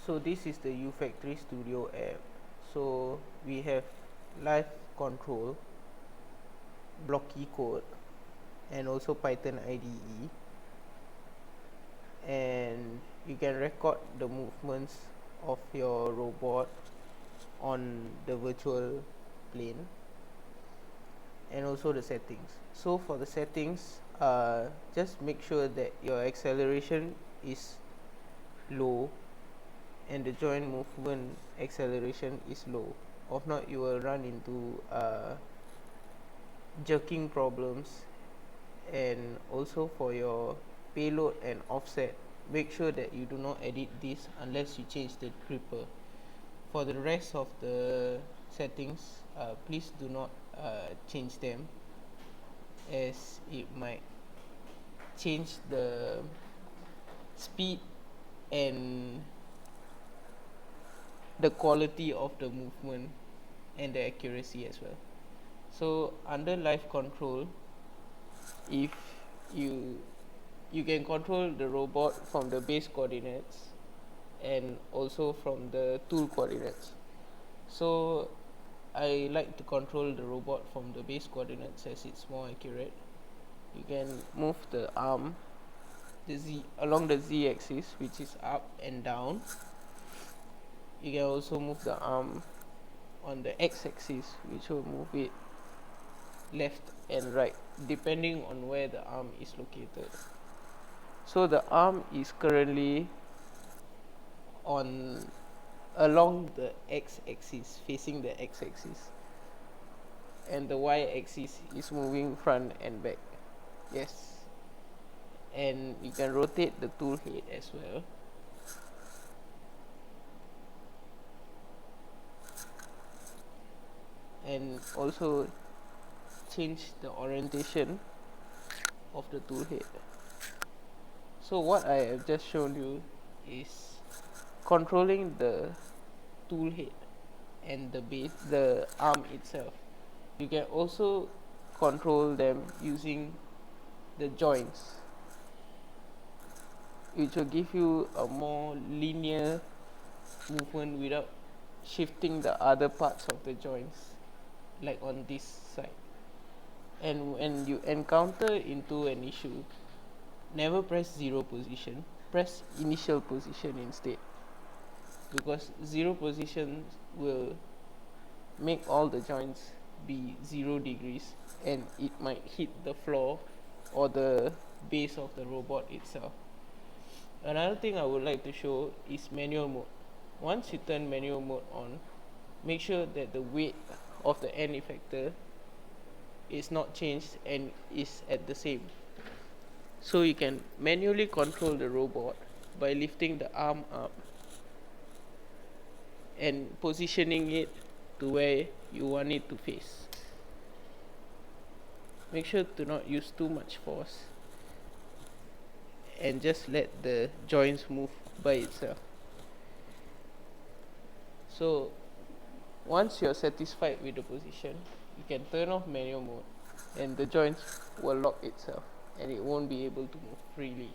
So this is the Ufactory Studio app. So we have live control, blocky code, and also Python IDE, and you can record the movements of your robot on the virtual plane, and also the settings. So for the settings, just make sure that your acceleration is low and the joint movement acceleration is low. If not, you will run into jerking problems. And also for your payload and offset, make sure that you do not edit this unless you change the gripper. For the rest of the settings, please do not change them, as it might change the speed and the quality of the movement and the accuracy as well. So under live control, if you can control the robot from the base coordinates and also from the tool coordinates. So I like to control the robot from the base coordinates as it's more accurate. You can move the arm along the z axis, which is up and down. You can also move the arm on the x axis, which will move it left and right depending on where the arm is located. So the arm is currently along the x-axis, facing the x-axis, and the y-axis is moving front and back. Yes. And you can rotate the tool head as well. And also change the orientation of the tool head. So what I have just shown you is controlling the tool head and the arm itself. You can also control them using the joints, which will give you a more linear movement without shifting the other parts of the joints, like on this side. And when you encounter into an issue, never press 0 position, press initial position instead, because 0 position will make all the joints be 0 degrees and it might hit the floor or the base of the robot itself. Another thing I would like to show is manual mode. Once you turn manual mode on, make sure that the weight of the end effector is not changed and is at the same. So you can manually control the robot by lifting the arm up and positioning it to where you want it to face. Make sure to not use too much force and just let the joints move by itself. So once you're satisfied with the position, you can turn off manual mode and the joints will lock itself and it won't be able to move freely.